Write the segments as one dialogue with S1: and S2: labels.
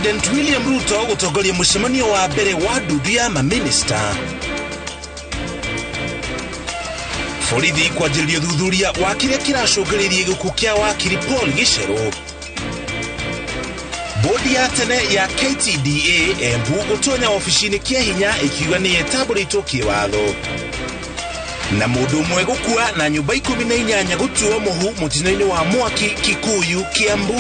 S1: President William Ruto gutongoria mucemanio wa mbere wa ndudu ya maminista. Borithi kwanjĩrĩria thuthuria wa kĩrĩa kĩracũngĩrĩirie gĩkuũ kĩa wakiri Paul Gicheru. Bodi ya tene ya KTDA Embu gũtonya ofici-inĩ kĩa hinya ikiuga nĩ yetambũrĩtwo kĩwatho. Na mũndũ ũmwe gũkua na nyũmba 18 gũtuo mũhu mũtino-inĩ wa mwaki Kikuyu, Kiambu.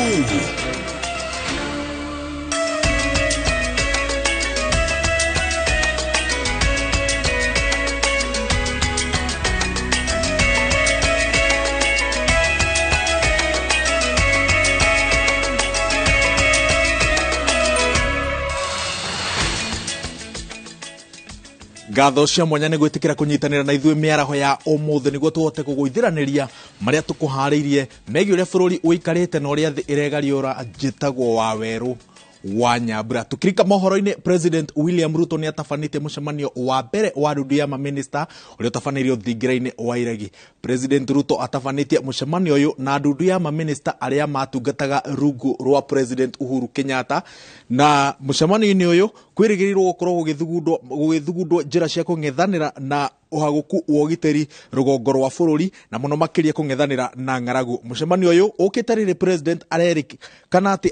S1: Ngatho cia mwanya nĩ gwĩtĩkĩra kũnyitanĩra na ithuĩ mĩaraho ya ũmũthĩ nĩguo tũhote kũgũithĩranĩria marĩa tũkũharĩirie megiĩ ũrĩa bũrũri ũikarĩte na ũrĩa thĩ ĩregariũra njĩtagwo wa werũ wa Nyambura. Tukirika mohoro-inĩ, President William Ruto nĩ atabanĩtie mũcemanio wa mbere wa ndudu ya maminista ũrĩa ũtabanĩirio thingira-inĩ wa iregi. President Ruto atabanĩtie mũcemanio ũyũ na ndudu ya maminista arĩa matungataga rungu rwa President Uhuru Kenyatta, na mũcemanio-inĩ ũyũ kwĩrĩgĩrĩirwo gũkorwo gũgĩthugundwo njĩra cia kũng'ethanĩra na ũhagũku wa ũgitĩri rũgongo rwa bũrũri na mũno makĩria kũng'ethanĩra na ng'aragu. Mũcemanio ũyũ ũkĩte rĩrĩ President arerĩkana atĩ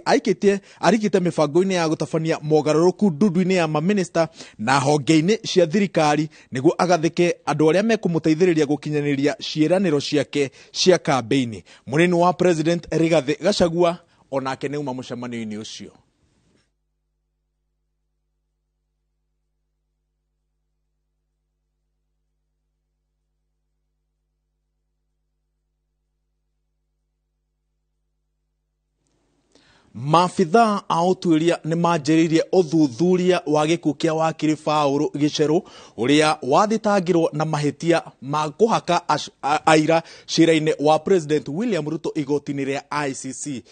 S1: arikĩte mĩbango-inĩ ya gũtabania mogarũrũku ndudu-inĩ ya maminista na honge-inĩ cia thirikari nĩguo agathĩke andũ arĩa mekũmũteithĩrĩria gũkinyanĩria ciĩranĩro ciake cia kambeini. Mũnini wa President Rigathi Gachagua onake nĩuma mũcemanio-inĩ ũcio. Maabitha a ũtuĩria nĩ manjĩrĩirie ũthuthuria wa gĩkuũ kĩa wakiri Paul Gicheru ũrĩa wathitangĩrwo na mahĩtia ma kũhaka aira cira-inĩ wa President William Ruto igoti-inĩ rĩa ICC.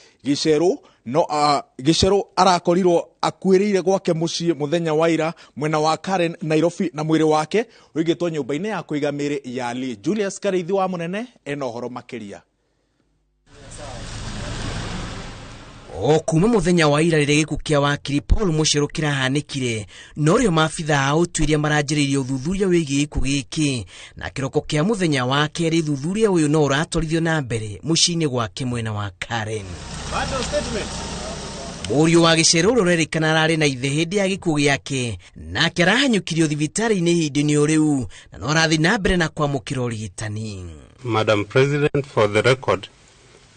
S1: Gicheru arakorirwo akuĩrĩire gwake mũciĩ mũthenya wa ira mwena wa Karen, Nairobi, na mwĩrĩ wake ũigĩtwo nyũmba-inĩ ya kũiga mĩĩrĩ ya Lee. Julius Karĩithi wa Mũnene ena ũhoro makĩria.
S2: O kuma muthenya wa ira rĩrĩa gĩkuũ kĩa wakiri Paul Gicheru kĩrahanĩkire, no rĩo maabitha a ũtuĩria maranjĩrĩirie ũthuthuria wĩgiĩ gĩkuũ gĩkĩ, na kĩroko kĩa muthenya wa kerĩ thuthuria ũyũ no ũratwarithio na mbere mũciĩ-inĩ gwake mwena wa Karen. Mũriũ wa Gicheru ũrerĩkana ararĩ na ithe hĩndĩ ya gĩkuũ gĩake, nake arahanyũkirio thibitarĩ-inĩ ihinda-inĩ o rĩu na no arathiĩ na mbere na kwamũkĩra ũrigitani.
S3: Madam President, for the record,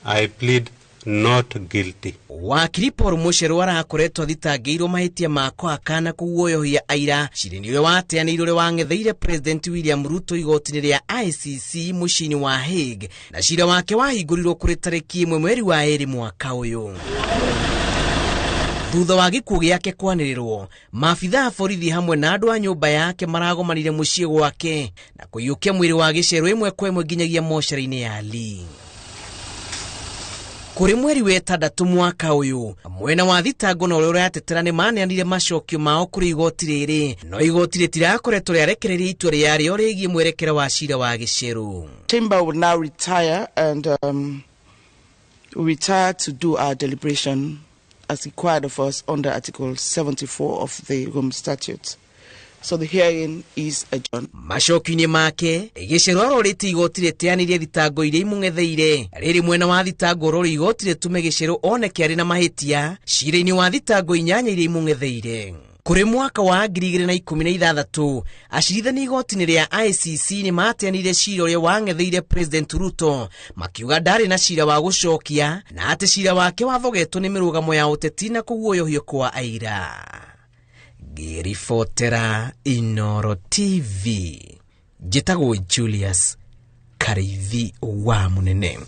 S3: I plead not guilty.
S2: Wakiri Paul Gicheru arakoretwo athitangĩirwo mahĩtia ma kũhakana kũguoyohia aira cira-inĩ ũrĩa wateanĩirwo ũrĩa wang'etheire President William Ruto igoti-inĩ rĩa ICC mũciĩ-inĩ wa Hague, na cira wake wahingũrirwo kũrĩ tarĩki 1 mweri wa 2 mwaka ũyũ. Thutha wa gĩkuũ gĩake kwanĩrĩrwo, maabitha a borithi hamwe na andũ a nyũmba yake maragomanire mũciĩ gwake na kũiyũkia mwĩrĩ wa Gicheru ĩmwe kwa ĩmwe nginyagia mocarĩ-inĩ ya Lee. Kũrĩ mweri wa 6 mwaka ũyũ, mwena wa thitango na ũrĩa ũratetera nĩ maneanire macokio mao kũrĩ igoti rĩrĩ, no igoti rĩtirakoretwo rĩarekereria itua rĩarĩo rĩgiĩ mwerekera wa cira wa Gicheru.
S4: Chamber will now retire and retire to do our deliberation as required of us under Article 74 of the Rome Statute. So the hearing is adjourned.
S2: Macokio-inĩ make, Gicheru arorĩte igoti rĩteanĩrie thitango iria imũng'etheire. Rĩrĩ mwena wa thitango rori igoti rĩtume Gicheru oneke arĩ na mahĩtia cira-inĩ wa thitango 8 iria imũng'etheire. Kũrĩ mwaka wa 2016, acirithania igoti-inĩ rĩa ICC nĩ mateanire cira ũrĩa wang'etheire President Ruto, makiuga ndarĩ na cira wa gũcokia na atĩ cira wake wathogetwo nĩ mĩrũgamo ya ũteti na kũguoyohio kwa aira. Gĩribotera Inooro TV, njĩtagwo Julius Karĩithi wa Mũnene.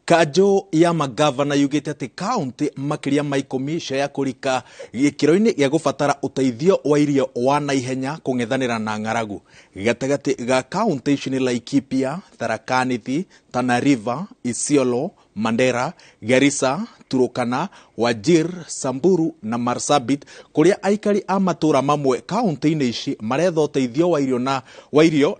S1: Kanjũ ya magavana yugĩte atĩ kaunti makĩria ma 10 cia kũrika gĩkĩro-inĩ gĩa gũbatara ũteithio wa irio wa naihenya kũng'ethanĩra na ng'aragu. Gatagatĩ ga kaunti ici nĩ Laikipia, Tharaka Nithi, Tana River, Isiolo, Mandera, Garissa, Turkana, Wajir, Samburu na Marsabit kuria aikari a matura mamwe kaunti-ini ici maretha uteithio wa irio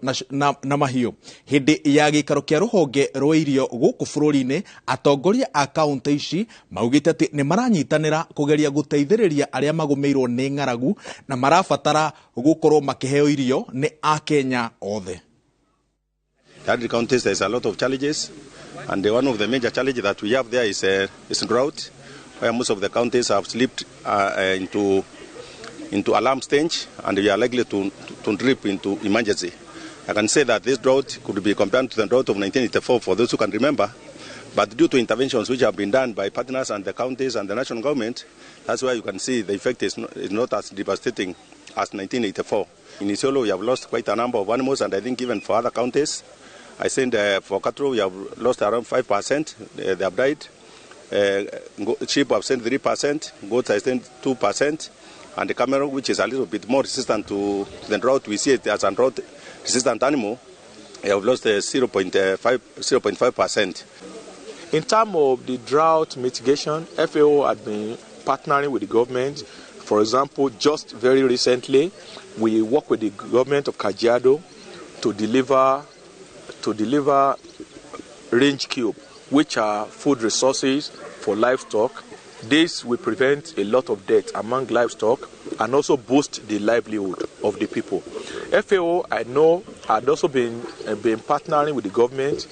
S1: na mahiu. Hindi ya gikaro kia ruhonge rwa irio guku bururi-ini, atongoria a kaunti ici maugite ati ni maranyitanira kugeria guteithiriria aria magumeirwo ni ng'aragu na marabatara gukorwo makiheo irio ni a Kenya othe.
S5: The counties, there's a lot of challenges, and one of the major challenges that we have there is drought, where most of the counties have slipped into alarm stage, and we are likely to drip into emergency. I can say that this drought could be compared to the drought of 1984 for those who can remember, but due to interventions which have been done by partners and the counties and the national government, that's why you can see the effect is not as devastating as 1984. In Isiolo, we have lost quite a number of animals, and I think even for other counties, I think for cattle we have lost around 5%. They have died. Sheep have sent 3%. Goats have sent 2%. And the camel, which is a little bit more resistant to the drought, we see it as a drought-resistant animal. They have lost 0.5%.
S6: In terms of the drought mitigation, FAO had been partnering with the government. For example, just very recently, we worked with the government of Kajiado to deliver range cube, which are food resources for livestock. This will prevent a lot of death among livestock and also boost the livelihood of the people. FAO, I know, had also been partnering with the government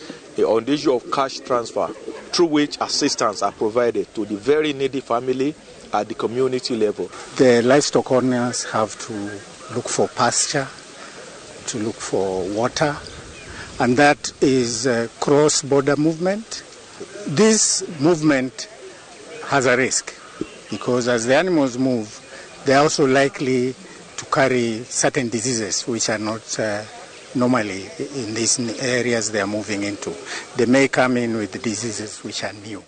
S6: on the issue of cash transfer, through which assistance are provided to the very needy family at the community level.
S7: The livestock owners have to look for pasture, to look for water, and that is cross-border movement. This movement has a risk because as the animals move, they are also likely to carry certain diseases which are not normally in these areas they are moving into. They may come in with diseases which are new.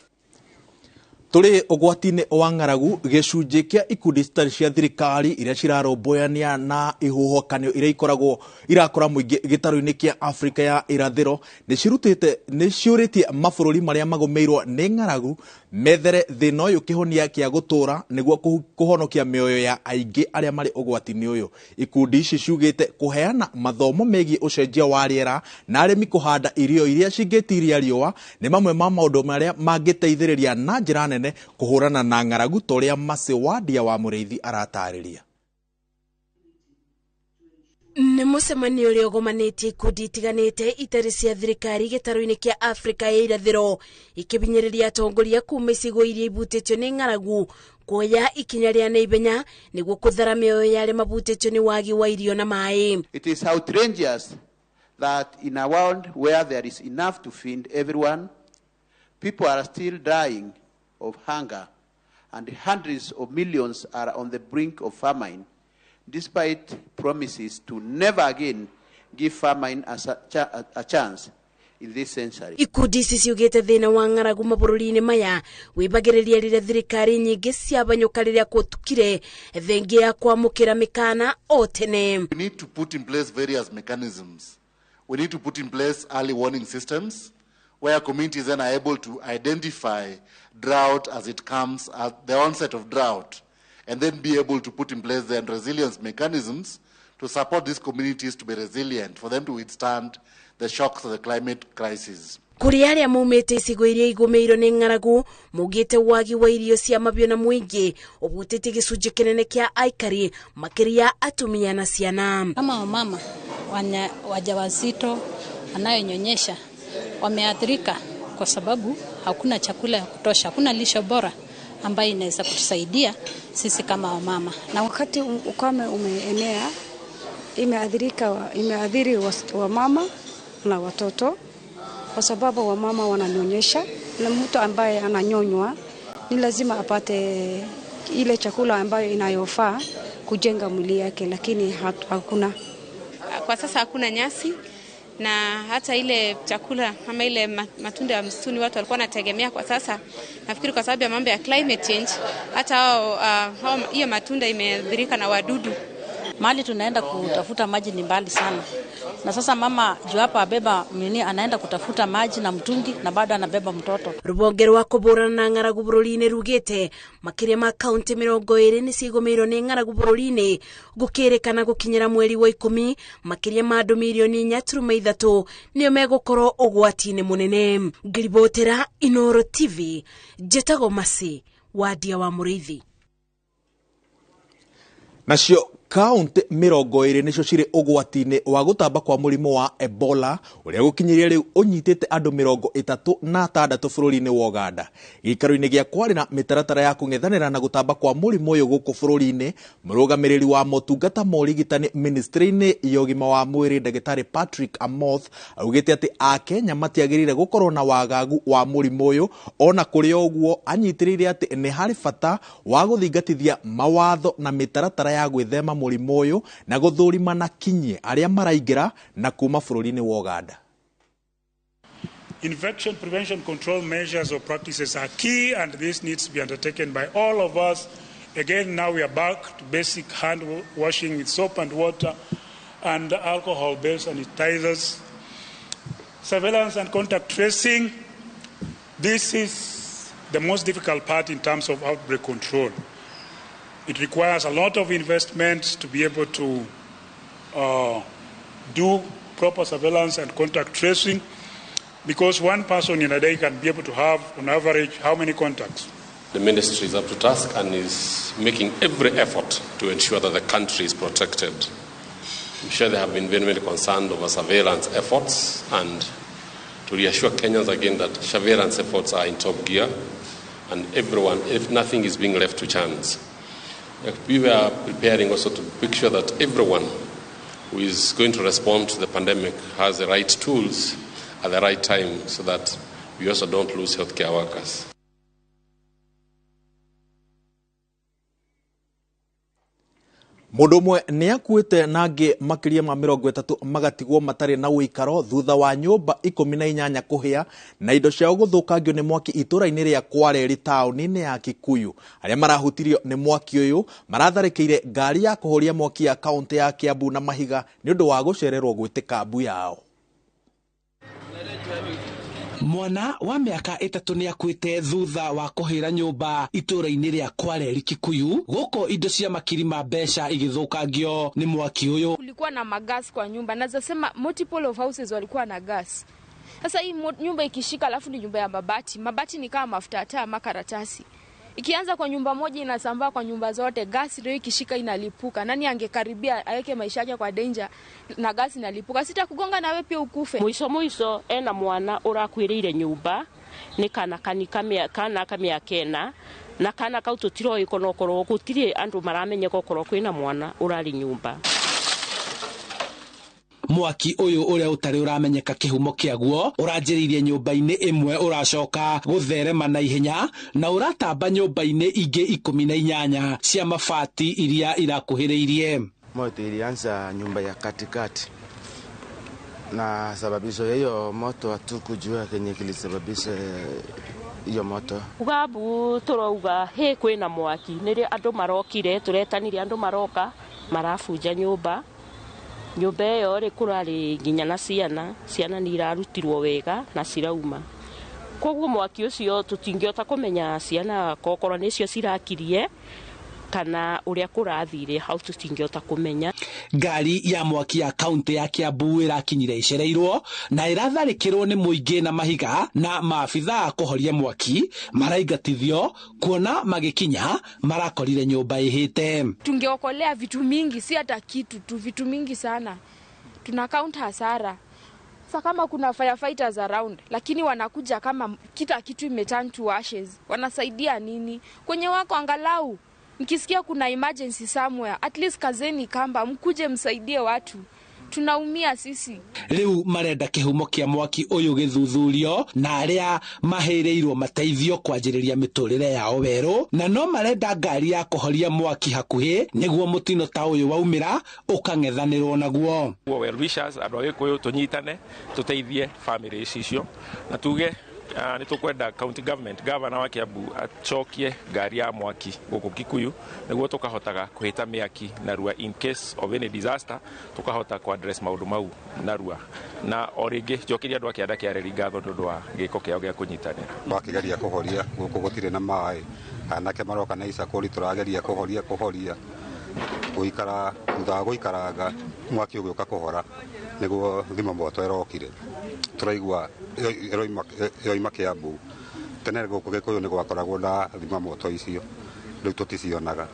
S1: Turi ugwati-ini wa ng'aragu gicunji kia ikundi citari cia thirikari iria ciraromboyania na ihuhokanio iria irakora muingi gitaro-ini kia Afrika ya irathiro ni ciuritie mabururi maria magumeirwo ni ng'aragu methere thina uyu kihonia kia gutura niguo kuhonokia mioyo ya aingi aria mari ugwati-ini uyu. Ikundi ici ciugite kuheana mathomo megie ucenjia wa riera na arimi kuhanda irio iria cingitiria riua ni mamwe ma maundu maria mangiteithiriria na njira nene kuhurana na ng'aragu toria Masi Wadia wa Mureithi aratariria.
S8: Nĩ mũcemanio ũrĩa ũgomanĩtie ikundi itiganĩte itarĩ cia thirikari gĩtarũ-inĩ kĩa Afrika ya irathĩro ikĩbinyĩrĩria atongoria kuma icigo iria ibutĩtio nĩ ng'aragu kuoya ikinya rĩa naihenya nĩguo kũthara mĩoyo ya arĩa mabutĩtio nĩ wagi wa irio na maĩ.
S9: It is outrageous that in a world where there is enough to feed everyone, people are still dying of hunger and hundreds of millions are on the brink of famine, despite promises to never again give famine a chance in this century.
S8: Ikundi ici ciugĩte thĩna wa ng'aragu mabũrũri-inĩ maya wĩbagĩrĩria rĩrĩa thirikari nyingĩ ciabanyũka rĩrĩa kũtukire thengia ya kwamũkĩra mĩkana o tene.
S10: We need to put in place various mechanisms. We need to put in place early warning systems where communities then are able to identify drought as it comes at the onset of drought, and then be able to put in place then resilience mechanisms to support these communities to be resilient, for them to withstand the shocks of the climate crisis.
S8: Kuri aria maumĩte icigo iria igũmĩirwo nĩ ng'aragu mugĩte wagi wa irio cia mabio na mũingĩ ũbutĩtie gĩcunjĩ kĩnene kĩa aikari makĩria atumia na ciana.
S11: Kama wamama wajawazito wanayonyonyesha wameathirika kwa sababu hakuna chakula ya kutosha, hakuna lishe bora ambayo inaweza kutusaidia sisi kama wamama.
S12: Na wakati ukame umeenea, imeathiri wamama na watoto kwa sababu wamama wananyonyesha, na mtu ambaye ananyonywa ni lazima apate ile chakula ambayo inayofaa kujenga mwili yake, lakini hakuna.
S13: Kwa sasa hakuna nyasi, na hata ile chakula ama ile matunda ya msituni watu walikuwa wanategemea kwa sasa, nafikiri kwa sababu ya mambo ya climate change, hata hiyo matunda imeathirika na wadudu
S11: Mahali tunaenda kutafuta maji ni mbali sana. Na sasa mama juu hapa abeba anaenda kutafuta maji na mtungi na bado anabeba mtoto.
S8: Rubonge rwa kuburana na ng'aragu bururi-ini rugite makiria ma kaunti 20 ni cigomeirwo ni ng'aragu bururi-ini gukirekana gukinyira mweri wa 10 makiria ma andu milioni 4.3 nio megukorwo ugwati-ini munene. Ngiribotera Inooro TV Jetago Masi wadia wa Muriithi.
S1: Nacio kaunti 20 nicio ciri ugwati-ini wa gutamba kwa murimu wa Ebola uria gukinyiria riu unyitite andu 36 bururi-ini wa Uganda. Gikaro-ini gia kwarira mitaratara ya kung'ethanira na gutamba kwa murimu uyu guku bururi-ini, murugamiriri wa motungata ma urigitani ministry-ini ya ugima wa mwiri Dagitari Patrick Amoth augite ati Akenya matiagirire gukorwo na wagagu wa murimu uyu, ona kuri oguo anyitirire ati ni hari bata wa guthingatithia mawatho na mitaratara ya gwithema murimu uyu na guthurima na kinyi aria maraingira na kuma bururi-ini wa Uganda.
S14: Infection prevention control measures or practices are key, and this needs to be undertaken by all of us. Again, now we are back to basic hand washing with soap and water and alcohol-based sanitizers. Surveillance and contact tracing. This is the most difficult part in terms of outbreak control. It requires a lot of investment to be able to do proper surveillance and contact tracing, because one person in a day can be able to have, on average, how many contacts?
S15: The ministry is up to task and is making every effort to ensure that the country is protected. I'm sure they have been very, very concerned over surveillance efforts, and to reassure Kenyans again that surveillance efforts are in top gear, and everyone, if nothing is being left to chance. We were preparing also to make sure that everyone who is going to respond to the pandemic has the right tools at the right time, so that we also don't lose healthcare workers.
S1: Mundu mwe ni akuite nangi makiria ma 30 magatigwo matari na uikaro thutha wa nyumba 18 kuhia na indo ciao guthukangio ni mwaki itura-ini ria Kwareri tauni-ini ya Kikuyu. Aria marahutirio ni mwaki uyu maratharikire ngari ya kuhoria mwaki ya kaunti ya Kiambu na Mahiga ni undu wa gucererwo gwitika mbu yao.
S16: Mwana wa miaka 3 ni akuite thutha wa kuhira nyumba itura-ini ria Kwareri Kikuyu guko indo cia makiri ma mbeca igithukangio ni mwaki uyu.
S17: Kulikuwa na magas kwa nyumba, naweza sema multiple of houses walikuwa na gas. Sasa hii nyumba ikishika, alafu ni nyumba ya mabati ni kama mafuta taa makaratasi. Ikianza kwa nyumba moja inasambaa kwa nyumba zote, gas ndio ikishika inalipuka. Nani angekaribia aweke maisha yake kwa danger na gas inalipuka? Sita kugonga na wewe pia ukufe.
S18: Mwiso ena mwana urakwirire nyumba ni kana kamia kena na kana kaututiro ikonokoro gutire andu maramenye kokoro kwina mwana urari nyumba.
S16: Mwaki uyu uria utari uramenyeka kihumo kiaguo uranjiririe nyumba-ini imwe uracoka gutherema na ihenya na uratamba nyumba-ini ingi 18 cia mabati iria irakuhiriirie.
S19: Moto ilianza nyumba ya katikati, na sababisho hiyo moto hatukujua kenye kilisababisha iyo moto.
S18: Ugabu turouga he kwina mwaki niri andu marokire turetanire andu maroka marafuja nyumba. Nyumba iyo ri kurari nginya na ciana ni irarutirwo wega na cirauma. Koguo mwaki ucio tutingiota kumenya ciana kokoro nicio cirakirie kana uria kurathire hau tutingiota kumenya.
S16: Ngari ya mwaki ya kaunti ya Kiambu irakinyire icereirwo na iratharikirwo ni muingi na Mahiga, na maabitha kuhoria mwaki maraingatithio kuona magikinya marakorire nyumba ihite.
S17: Tungeokolea vitu mingi, si hata kitu tu, vitu mingi sana. Tuna count hasara. Sasa kama kuna firefighters around, lakini wanakuja kama kitu imeturn to ashes, wanasaidia nini? Kwenye wako angalau mkisikia kuna emergency somewhere, at least kazeni kamba mkuje msaidie watu. Tunaumia sisi.
S16: Riu marenda kihumo kia mwaki uyu githuthurio na aria mahereirwo mateithio kwanjiriria miturire yao weru, na no marenda ngari ya kuhoria mwaki hakuhi niguo mutino ta uyu waumira ukang'ethanirwo naguo.
S20: Well wishers andũ agĩkũyũ tunyitane tuteithie families icio na tuge nitukwenda county government governor wa Kiambu acokie ngari ya mwaki guku Kikuyu niguo tukahotaga kuhita miaki narua in case of any disaster tukahota ku address maundu mau narua na oringi jokiria andu akianda kiareri ngatho ndu wa giko kiao gia kunyitanira
S21: twakigeria kuhoria guku gutire na mai anake maroka na isakuri turageria kuhoria guikara thutha guikaranga mwaki uguka kuhora niguo thima moto erokire turaigua yoima Kiambu tene guku Gikuyu ni gwakoragwo na thima moto icio riu tuticionaga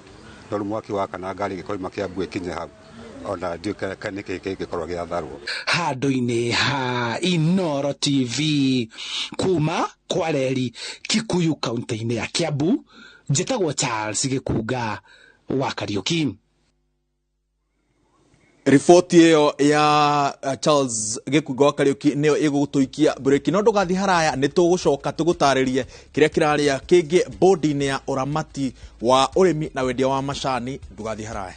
S21: no mwaki wa kana ngari gikoima Kiambu ikinye hau ona nduka kanike gikorwo giatharwo
S16: handu-ini ha Inooro TV kuma Kwareri Kikuyu kaunti-ini ya Kiambu njitagwo Charles Gikunga wa Kariuki.
S1: Ripoti iyo ya Charles Gikunga wa Kariuki niyo igutuikia bureki no ndugathi haraya nitugucoka tugutaririe kiria kiraria kingi bodi-ini ya uramati wa urimi na wendia wa macani ndugathi haraya.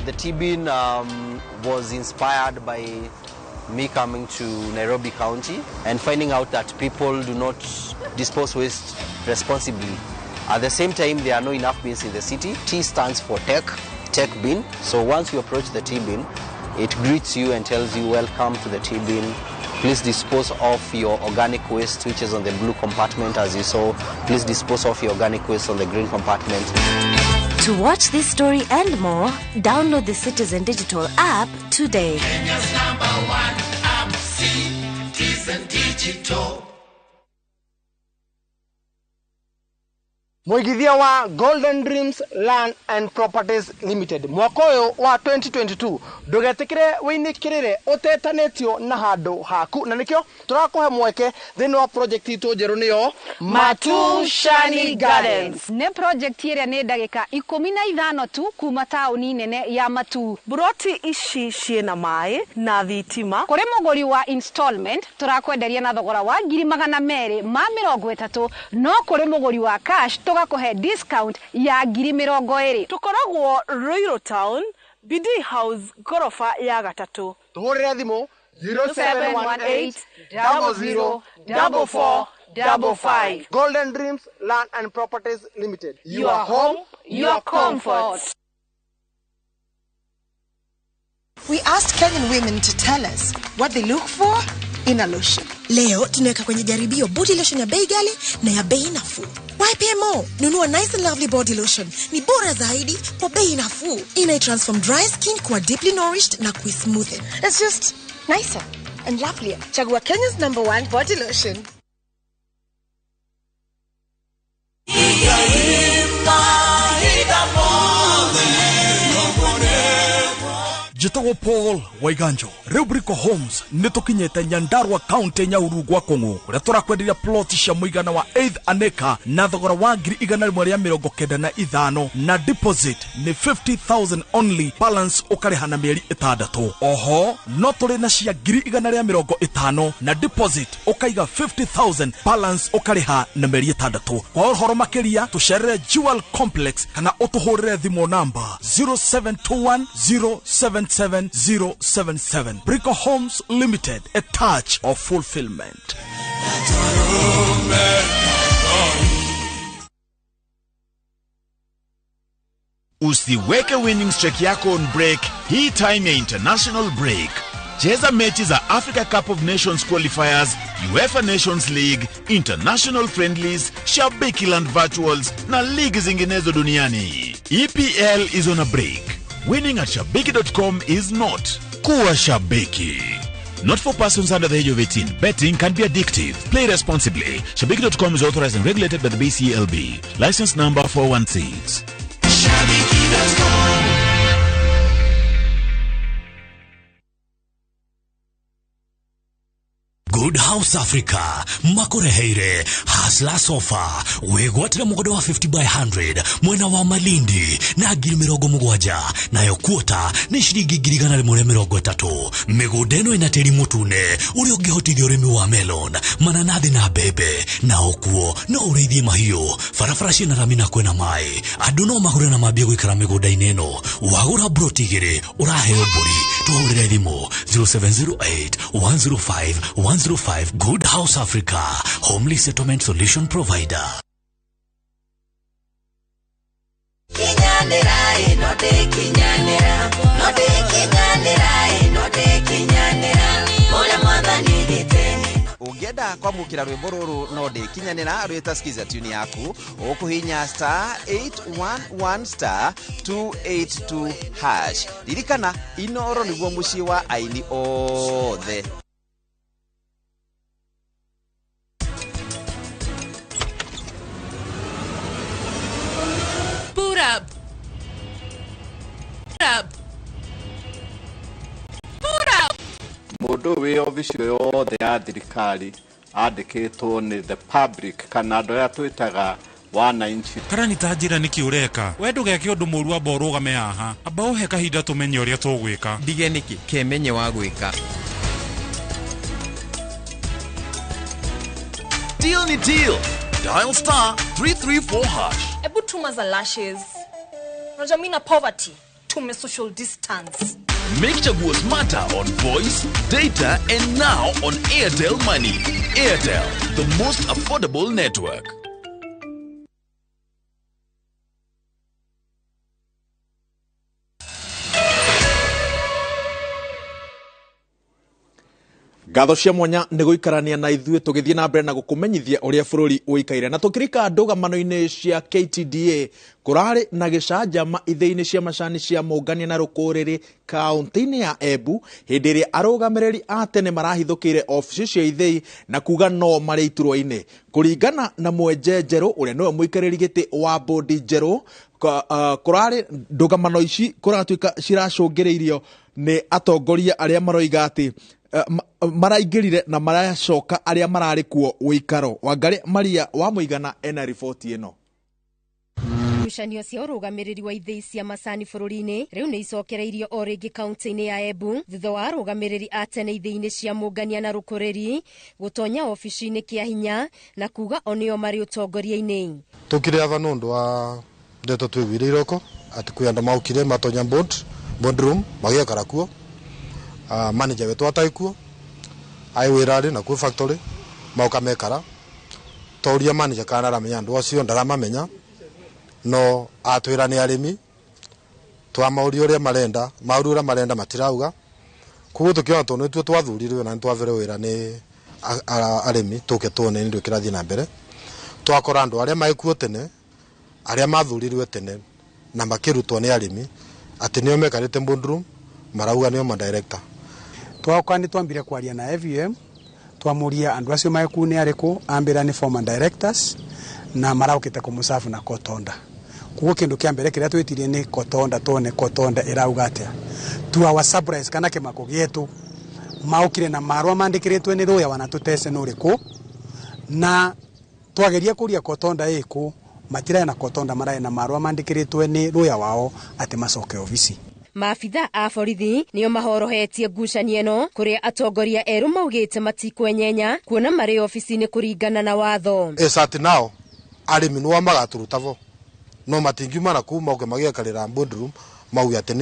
S22: The T-bin was inspired by me coming to Nairobi County and finding out that people do not dispose waste responsibly. At the same time, there are not enough bins in the city. T stands for tech bin. So once you approach the T-bin, it greets you and tells you, welcome to the T-bin. Please dispose of your organic waste, which is on the blue compartment as you saw. Please dispose of your organic waste on the green compartment.
S23: To watch this story and more, download the Citizen Digital app today.
S24: Kenya's #1 app, Citizen Digital.
S25: Mwigithia wa Golden Dreams Land and Properties Limited mwaka uyu wa 2022 ndugetikire winikirire utetanitio na handu haku na nikio turakuhe mweke thini wa project itu njeru niyo
S26: Matu Shani Gardens. Ne project iria ni ndagika 15 tu kuma tauni nene ya Matu.
S27: Broti ici ciena mai na thitima.
S26: Kuri muguri wa installment turakwenderia na thogora wa 230 no kuri muguri wa cash tugakuhe discount ya 20.
S27: Tukoragwo Ruiru Town, BD House gorofa ya gatatu.
S25: Tuhurire thimu
S26: 0718 004455.
S25: Golden Dreams Land and Properties Limited.
S26: Your home, your comfort.
S28: We asked Kenyan women to tell us what they look for in a lotion.
S29: Leo tunaweka kwenye jaribio body lotion ya bei ghali na ya bei nafuu. Why pay more? Nunua Nice and Lovely body lotion. Ni bora zaidi kwa bei nafuu. Inai-transform dry skin kuwa deeply nourished na kui-smoothen.
S28: It's just nicer and lovelier. Chagua Kenya's #1 body lotion.
S30: Jitago Paul Waiganjo Rubrico Homes nitukinyete Nyandarua County Nyahururu gwa Kongo kuria turakwenderia plot cia muigana wa 8 aneka na thogora wa 195 na deposit ni 50,000 only, balance ukariha na mieri 6. Oho no turi na cia 150 na deposit ukaiga 50,000, balance ukariha na mieri 6. Kwa uhoro makiria tucerere Jewel Complex kana utuhurire thimo namba 0721077077. Brico Homes Limited, a touch of fulfillment.
S31: Usiweke winning streak yako on break. Hii time ya international break. Cheza mechi za Africa Cup of Nations qualifiers, UEFA Nations League, international friendlies, Shabiki Land virtuals na ligi zinginezo duniani. EPL is on a break. Winning at shabiki.com is not. Kuwa Shabiki. Not for persons under the age of 18. Betting can be addictive. Play responsibly. Shabiki.com is authorized and regulated by the BCLB. License number 416. Shabiki.com.
S2: Good House Africa makoreheire Hasla Sofa wegwatira mugodo wa 50 by 100 mwena wa Malindi na ngiri 70 nayo kuota ni shiringi 130 migodeno ina teri mutune uri ungihotithia urimi wa melon mananathi na bebe na okuo no urithie mahiu farafarashi na ramina kwena mai andu no magure na mambie gwikara migoda-ini ino wagura brotigire uraheo mburi tuhurire thimu 0708 105 105. Good House Africa, Homely Settlement Solution Provider.
S3: Ungenda kwamukira rwimbo ruru no ndikinyanira rwita skiza tune yaku ukuhinya *811*282# ririkana Inooro niguo mucii wa aini othe.
S4: Boot up.
S5: Mundu wi ofisi yothe ya thirikari andikitwo ni the public kana andu aria twitaga wananchi.
S6: Karani tajira niki ureka we ndugeke undu muru amba urugame haha amba uhe kahinda tumenye uria tugwika
S7: ndige niki kemenye wa gwika.
S31: Deal ni deal. Dial *334#.
S27: Ebu tuma za lashes. Unajua mimi na poverty. Tume social distance.
S31: Make chaguo smarter on voice, data, and now on Airtel Money. Airtel, the most affordable network.
S1: Ngatho cia mwanya nĩ gũikarania na ithuĩ tũgĩthiĩ na mbere na gũkũmenyithia ũrĩa bũrũri ũikaire na tũkirika ndũgamano-inĩ cia KTDA kũrarĩ na gĩcanjama ithĩ-inĩ cia macani cia mũngania na rũkũrĩrĩ kaunti-inĩ ya Embu hĩndĩ ĩrĩa arũgamĩrĩri a tene marahithũkĩire ofici cia ithĩ na kuga no marĩ iturwa-inĩ kũringana na Mwenje Njerũ ũrĩa nĩwe mũikarĩri gĩtĩ wa bodi njerũ. Kũrarĩ ndũgamano ici kũratuĩka ciracũngĩrĩirio nĩ atongoria arĩa maroiga atĩ maraingĩrire na maracoka arĩa mararĩ kuo ũikaro. Wangari Maria wa Mũigana ena riboti ĩno.
S23: Ngucanio cia ũrũgamĩrĩri wa ithĩ cia macani bũrũri-inĩ rĩu nĩ icokereirio o rĩngĩ kaunti-inĩ ya Embu thutha wa arũgamĩrĩri a tene ithĩ-inĩ cia mũngania na rũkũrĩri gũtonya ofici-inĩ kĩa hinya na kuga o nĩo marĩ ũtongoria-inĩ.
S9: Tũkire ava nĩ ũndũ wa ndeto twĩguire iroko atĩ kwĩ andũ maukire matonya boardroom magĩekara kuo. Manager wetu ataikuo ai wirari na ku factory mauka mekara toria manager kana aramenya andu acio ndaramamenya no atwira ni arimi twamauri uria marenda maurura marenda matirauga kugu tukiona tono tu twathurirwe na twavere wira ni arimi tuke tone ndio kirathi na mbere twakora andu aria maikuo tene aria mathurirwe tene na makirutwo ni arimi ati nio mekarite boardroom marauga nio ma director.
S10: Twakani twambire kwaria na FUM twamuria andu acio maikuo ni ariku ambira ni former directors na maraukite kumusafu na kotonda. Kugo kindu kia mbere kiria twitirie ni kotonda tone kotonda irauga atia tu our surprise kana kimako gietu maukire na marwa mandikiritwe ni roya wanatutese nuriku na twageria kuria kotonda iku matira na kotonda marae na marwa mandikiritwe ni roya wao ati macoke ofisi.
S23: Maabitha a borithi nĩo mahorohetie ngucanio ĩno kũrĩa atongoria erũ maugĩte matikwenyenya kuona marĩ ofici-inĩ kũringana na watho.
S9: Ati nao arĩmi nĩo magaturuta vo no matingiumana kuma oke magĩekarĩra boardroom mauge atĩ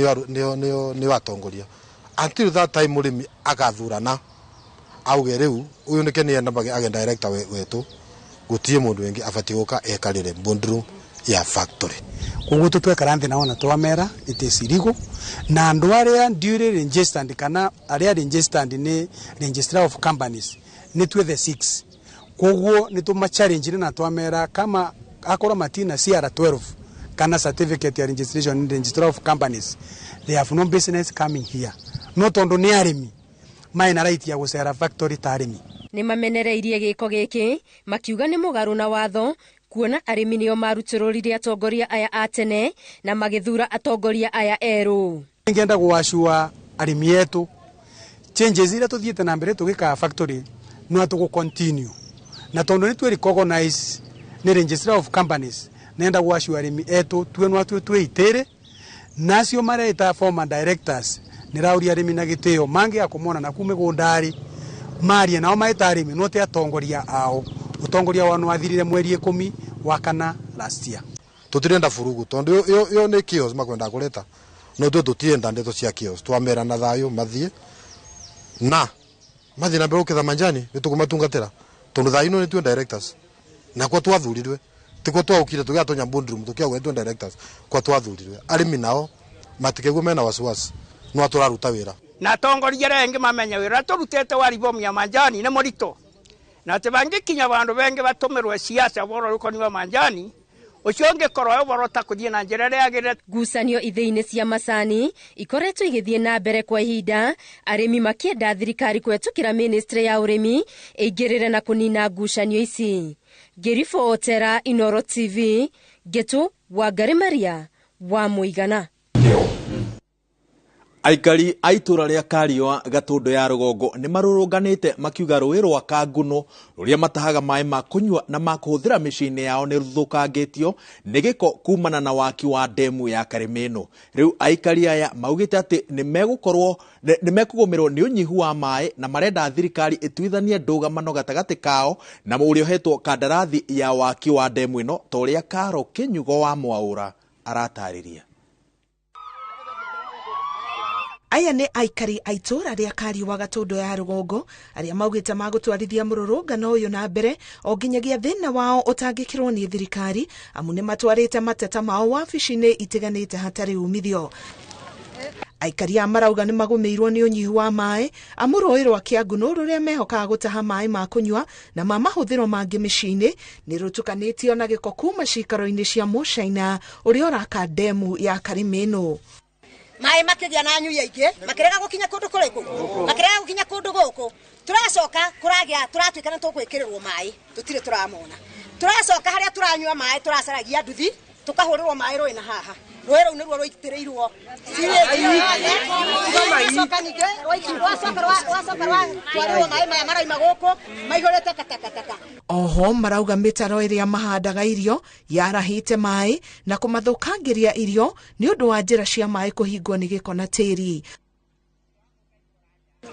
S9: nĩo atongoria. Until that time mũrĩmi agathurana auge rĩu ũyũ nĩke nĩenda age director wetu gũtirĩ mũndũ wengĩ abatiĩ gũka ekarĩre boardroom ya factory.
S10: Kugu tutwekara nthi naona twamera itesirigo na andu aria duly registered kana aria registered ni registrar of companies ni twethe 6. Kugu ni tuma challenge na twamera kama akora matina CR12 kana certificate ya registration in registrar of companies they have no business coming here. No tondo ni arimi maina right ya gũcera factory tarimi.
S23: Ni mamenereirie gĩko gĩkĩ makiuga ni mũgarũ na watho kuona arĩmi nĩo marutĩrũrire atongoria aya a tene na magĩthura atongoria aya erũ.
S10: Ngenda gwashua arĩmi yetu changes iria tuthiĩte na mbere tugĩka factory no to continue na tondo ni tu recognize ni register of companies nenda gwacua arimi etu twenwa itere nacio mareta former directors ni rauri arimi na giteo mange akomona na kume gondari maria nao maeta arimi no te atongoria ao utongoria wanu wathirire mweri 10 wa kana last year
S9: tutirenda furugu tondo yo ne kios makwenda kuleta no tutienda ndeto cia kios twamera na thayo mathie na mathie na mbere kitha manjani nitukumatungatira tondo thayo no ni tu directors na kwa twathurirwe tiko twaukire tugatonya boardroom tukiagwe tu directors kwa twathurirwe arimi nao matikegwe mena wasiwasi no aturaruta wira
S4: na tongoria rengi mamenya wira turutete waribomia manjani ne morito na tebangikinya bandu benge batumirwe siasa boro rukoniwa manjani ucionge koroyo borota kuthie na njira yagire
S23: gucanio ithei-ini cia macani ikoretwo igithie na mbere kwa ihinda arimi makienda thirikari kwetukira ministry ya urimi ingirire na kunina gucanio ici Gerifo Otera, Inooro TV, Getu Wangari Maria wa Muigana.
S1: Aikari aitura ria Kariwa Gatundo ya Rugongo ni marurunganite makiuga rũĩ rwa Kanguno ruria matahaga maĩ ma kunywa na ma kuhuthira micini yao ni ruthukangitio ni giko kumana na waki wa demu ya Karimeno. Riu aikari aya maugite ati ni mekugomerwo ni unyihu wa maĩ na marenda thirikari ituithanie ndũgamano gatagati kao na mũria hetwo kandarathi ya waki wa demu ino toria Karo Kinyugo wa Mwaura aratariria.
S28: Aya ni aikari aitura ria Kariwa Gatundo ya Rugongo aria maugite magutwarithia mururungano uyu na mbere o nginyagia thina wao utangikirwo ni thirikari amu ni matwarite mateta mao wabici-ini itiganite hatari umithio. Aikari marauga ni magumirwo ni unyihu wa maĩ amu rũĩ rwa Kanguno ruria mehokaga gutaha maĩ ma kunywa na ma mahuthiro mangi micini ni rutukanitio na giko kuma cikaro-ini cia Mucaina uria uraka demu ya Karimeno.
S8: Maĩ makĩgĩa na nyui aingĩ makĩrega gũkinya kũndũ kũraiku makĩrega gũkinya kũndũ gũkũ turacoka kũragĩa turatuĩka na tũgwĩkĩrĩrwo maĩ tũtirĩ turamona turacoka harĩa turanyua maĩ turacaragia nduthi tukahũrĩrwo maĩ rũĩ na haha rũĩ rũu nĩruo rũitĩrĩirwo turacoka ningĩ twarĩrwo maĩ maya maraima gũkũ maihũrĩte katakataka.
S28: Oho marauga mitaro iria mahandaga irio yarahite maĩ na kumathukangiria irio ni undu wa njira cia maĩ kuhingwo ni giko na tĩri.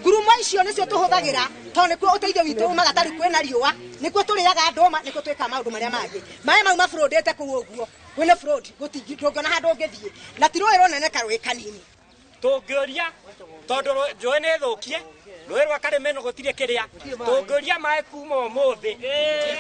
S8: Ngurumo icio nicio tuhuthagira to nikuo uteithio witu umaga tari kwina riua nikuo turiaga ndoma nikuo twika maundu maria mangi maĩ mau mafrodete kuu uguo kwina fraud gutingona handu ngithie na tiroi roneneka rwi kanini
S11: tungioria tondu njui ni thukie rũĩ rwa Karimeno gũtirĩ kĩrĩa tũngĩũria maĩ kuma ũmũthĩ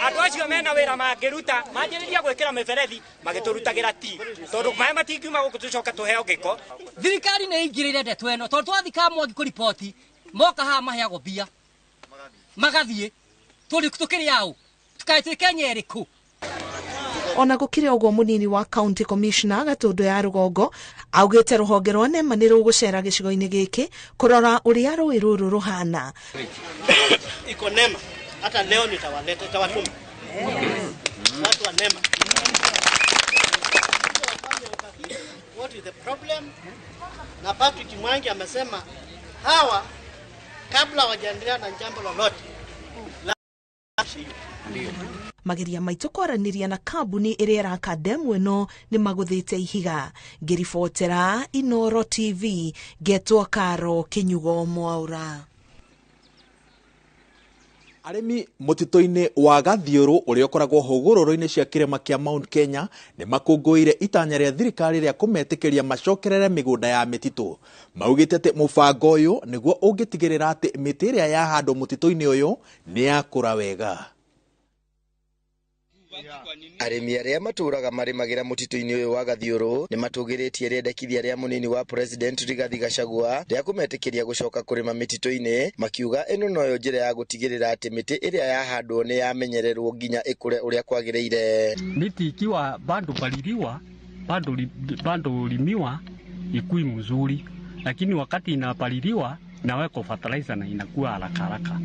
S11: andũ acio mena wĩra mangĩruta manjĩrĩria gwĩkĩra mĩberethi magĩtũrutagĩra ti tondũ maĩ matingiuma gũkũ tũcoka tũheo gĩko.
S12: Thirikari nĩ ingĩrĩire ndeto ĩno tondũ twathika mwangi kũripoti moka haha maheagwo mbia magathiĩ tũkĩrĩ ao tũkaĩtuĩke Nyeri kũ.
S28: Ona gukire uguo munini wa county commissioner Gatundo ya Rugongo augite ruhonge rwa NEMA ni rugucera gicigo-ini giki kurora uria rũĩ rũrũ ruhana.
S13: Iko NEMA hata leo nitawaleta tawatuma watu wa NEMA. What is the problem? Na Patrick Mwangi amesema hawa kabla wajaendelea na jambo lolote
S28: mageria maitu kwaraniria na kambuni iria iraka demu ino ni maguthite ihiga. Gerifo Otera, Inooro TV, Getwo Karo Kinyugo Mwaura.
S1: Arimi mutito-ini wa Gathiũrũ uria ukoragwo hũgũrũrũ-ini cia kirima kia Mount Kenya ni makũngũire itanya ria thirikari ria kumetekeria macokerere migunda ya mititu. Maugite ati mubango uyu niguo ungitigirira ati miti iria yahandwo mutito-ini uyu ni yakũra wega.
S14: Arimi aria maturaga marimagira mutito-ini uyu wa Gathiũrũ ni matugiritie riendekithia ria munini wa president Rigathi Gachagua ria kumetekeria gucoka kurima mitito-ini makiuga ino noyo njira ya gutigirira ati miti iria yahandwo ni yamenyererwo nginya ikure uria kwagiriire.
S15: Miti ikiwa bado paliliwa bado limiwa ikui mzuri, lakini wakati inapaliliwa naweka fertilizer na inakuwa haraka haraka.